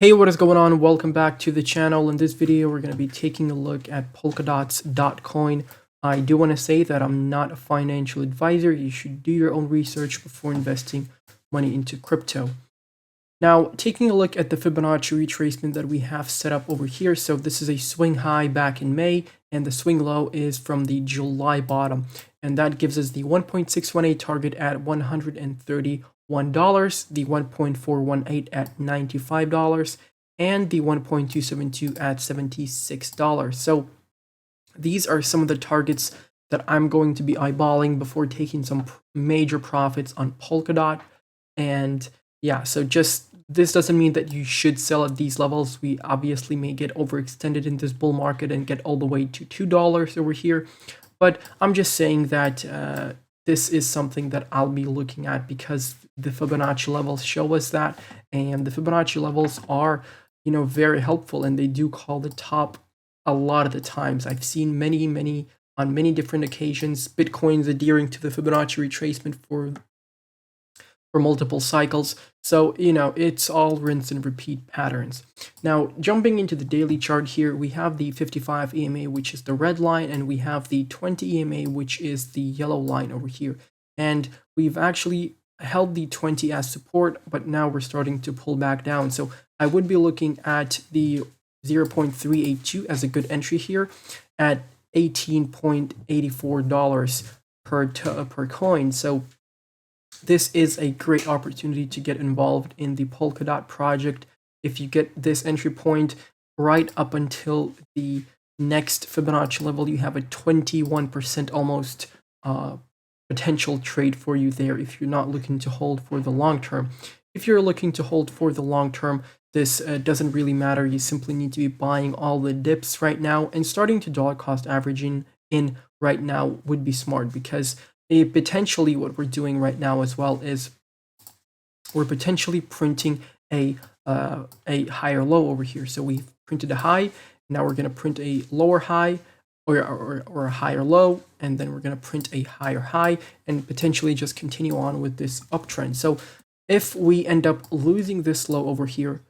Hey, what is going on? Welcome back to the channel. In this video, we're going to be taking a look at Polkadot's Dotcoin. I do want to say that I'm not a financial advisor. You should do your own research before investing money into crypto. Now, taking a look at the Fibonacci retracement that we have set up over here. So this is a swing high back in May, and the swing low is from the July bottom. And that gives us the 1.618 target at $131, the 1.418 at $95, and the 1.272 at $76. So these are some of the targets that I'm going to be eyeballing before taking some major profits on Polkadot. And yeah, so just this doesn't mean that you should sell at these levels. We obviously may get overextended in this bull market and get all the way to $2 over here. But I'm just saying that this is something that I'll be looking at because the Fibonacci levels show us that. And the Fibonacci levels are, very helpful, and they do call the top a lot of the times. I've seen on many different occasions, Bitcoin's adhering to the Fibonacci retracement for multiple cycles. So, it's all rinse and repeat patterns. Now, jumping into the daily chart here, we have the 55 EMA, which is the red line, and we have the 20 EMA, which is the yellow line over here. And we've actually held the 20 as support, but now we're starting to pull back down. So I would be looking at the 0.382 as a good entry here at $18.84 per coin. So this is a great opportunity to get involved in the Polkadot project. If you get this entry point right up until the next Fibonacci level, you have a 21% almost potential trade for you there if you're not looking to hold for the long term. If you're looking to hold for the long term, this doesn't really matter. You simply need to be buying all the dips right now, and starting to dollar cost averaging in right now would be smart, because potentially what we're doing right now as well is we're potentially printing a higher low over here. So we've printed a high, now we're going to print a lower high or a higher low, and then we're going to print a higher high and potentially just continue on with this uptrend. So if we end up losing this low over here,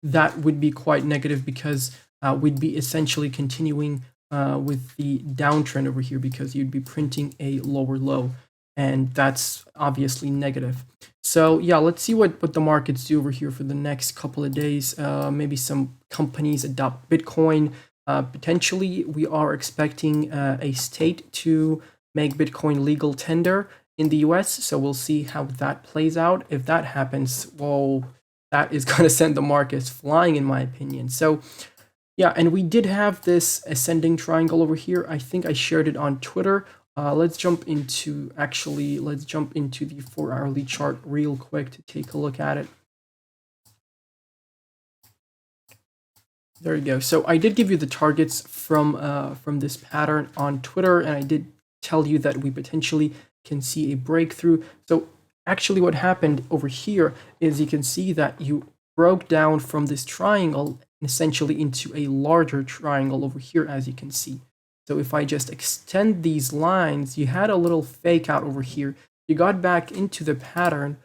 that would be quite negative, because we'd be essentially continuing with the downtrend over here, because you'd be printing a lower low, and that's obviously negative. So yeah, let's see what the markets do over here for the next couple of days. Maybe some companies adopt Bitcoin. Potentially, we are expecting a state to make Bitcoin legal tender in the US, so we'll see how that plays out. If that happens, well, that is going to send the markets flying, in my opinion. So yeah, and we did have this ascending triangle over here. I think I shared it on Twitter. Let's jump into the 4-hourly chart real quick to take a look at it. There you go. So I did give you the targets from this pattern on Twitter, and I did tell you that we potentially can see a breakthrough. So actually what happened over here is you can see that you broke down from this triangle essentially into a larger triangle over here, as you can see. So if I just extend these lines, you had a little fake out over here. You got back into the pattern,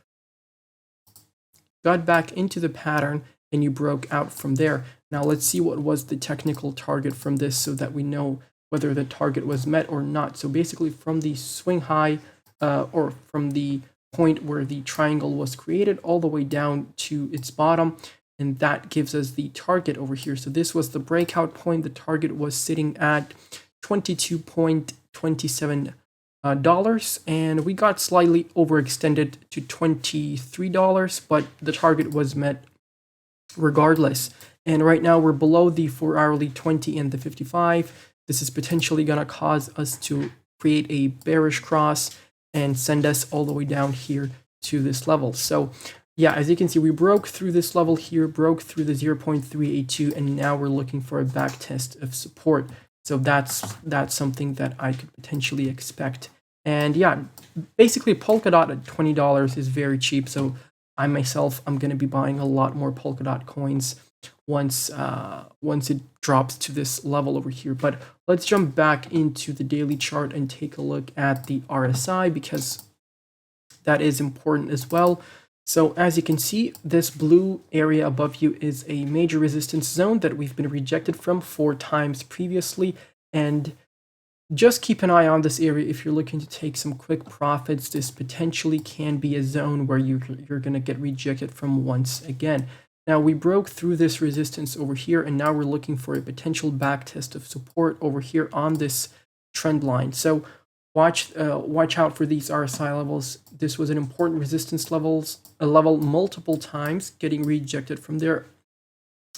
and you broke out from there. Now let's see what was the technical target from this, so that we know whether the target was met or not. So basically from the swing high, or from the point where the triangle was created all the way down to its bottom, and that gives us the target over here. So this was the breakout point. The target was sitting at $22.27, and we got slightly overextended to $23, but the target was met regardless. And right now we're below the 4-hourly 20 and the 55. This is potentially going to cause us to create a bearish cross and send us all the way down here to this level. So yeah, as you can see, we broke through this level here, broke through the 0.382, and now we're looking for a back test of support. So that's something that I could potentially expect. And yeah, basically Polkadot at $20 is very cheap. So I myself, I'm going to be buying a lot more Polkadot coins once it drops to this level over here. But let's jump back into the daily chart and take a look at the RSI, because that is important as well. So as you can see, this blue area above you is a major resistance zone that we've been rejected from 4 times previously. And just keep an eye on this area if you're looking to take some quick profits. This potentially can be a zone where you're going to get rejected from once again. Now we broke through this resistance over here, and now we're looking for a potential back test of support over here on this trend line. So watch out for these RSI levels. This was an important resistance level multiple times, getting rejected from there.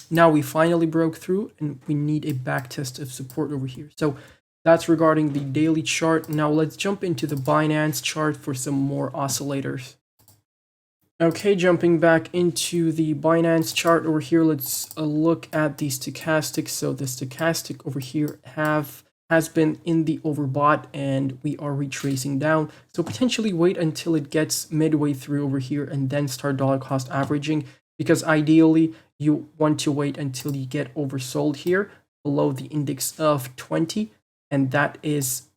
Now we finally broke through, and we need a back test of support over here. So that's regarding the daily chart. Now let's jump into the Binance chart for some more oscillators. Okay, jumping back into the Binance chart over here, let's look at the stochastic. So the stochastic over here has been in the overbought, and we are retracing down. So potentially wait until it gets midway through over here and then start dollar cost averaging, because ideally you want to wait until you get oversold here below the index of 20. And that is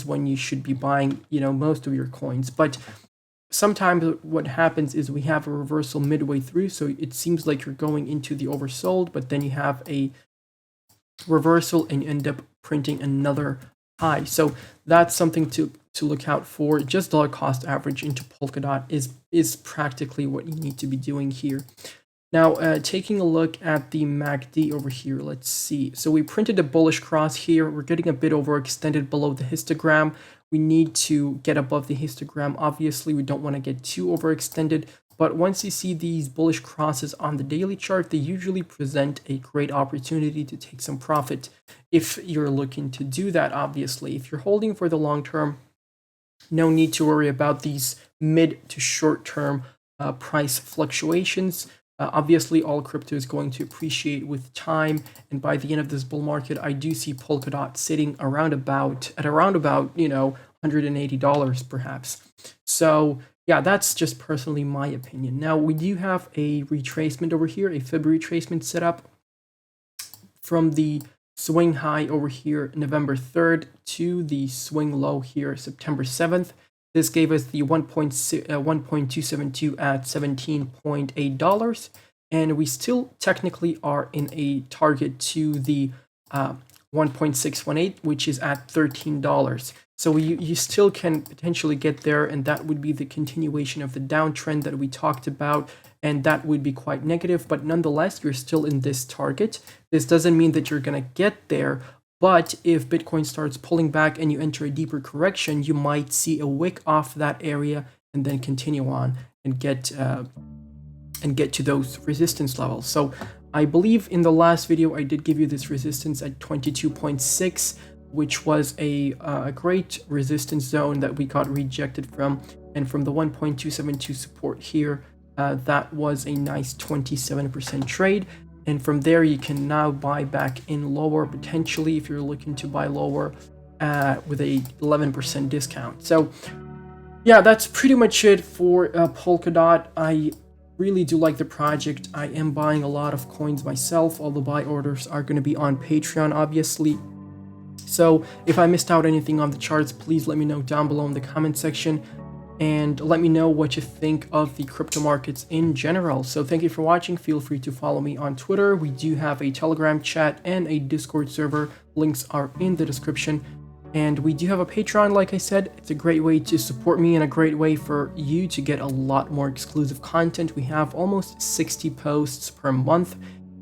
when you should be buying, most of your coins. But sometimes what happens is we have a reversal midway through, so it seems like you're going into the oversold, but then you have a reversal and you end up printing another high. So that's something to look out for. Just dollar cost average into Polkadot is practically what you need to be doing here. Now, taking a look at the MACD over here, let's see. So we printed a bullish cross here. We're getting a bit overextended below the histogram. We need to get above the histogram. Obviously, we don't want to get too overextended. But once you see these bullish crosses on the daily chart, they usually present a great opportunity to take some profit if you're looking to do that, obviously. If you're holding for the long term, no need to worry about these mid to short term price fluctuations. Obviously, all crypto is going to appreciate with time, and by the end of this bull market, I do see Polkadot sitting at around about $180 perhaps. So yeah, that's just personally my opinion. Now we do have a retracement over here, a fib retracement set up from the swing high over here November 3rd to the swing low here September 7th. This gave us the 1.272 at $17.8, and we still technically are in a target to the 1.618, which is at $13. So you still can potentially get there, and that would be the continuation of the downtrend that we talked about, and that would be quite negative, but nonetheless, you're still in this target. This doesn't mean that you're going to get there, but if Bitcoin starts pulling back and you enter a deeper correction, you might see a wick off that area and then continue on and get to those resistance levels. So I believe in the last video I did give you this resistance at 22.6, which was a great resistance zone that we got rejected from, and from the 1.272 support here, that was a nice 27% trade. And from there, you can now buy back in lower, potentially, if you're looking to buy lower with a 11% discount. So yeah, that's pretty much it for Polkadot. I really do like the project. I am buying a lot of coins myself. All the buy orders are going to be on Patreon, obviously. So if I missed out anything on the charts, please let me know down below in the comment section. And let me know what you think of the crypto markets in general. So thank you for watching. Feel free to follow me on Twitter. We do have a Telegram chat and a Discord server. Links are in the description. And we do have a Patreon, like I said. It's a great way to support me and a great way for you to get a lot more exclusive content. We have almost 60 posts per month.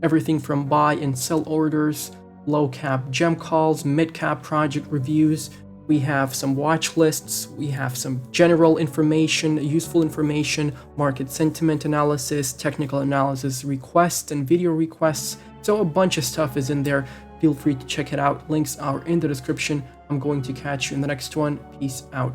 Everything from buy and sell orders, low cap gem calls, mid cap project reviews. We have some watch lists, we have some general information, useful information, market sentiment analysis, technical analysis requests, and video requests. So a bunch of stuff is in there. Feel free to check it out. Links are in the description. I'm going to catch you in the next one. Peace out.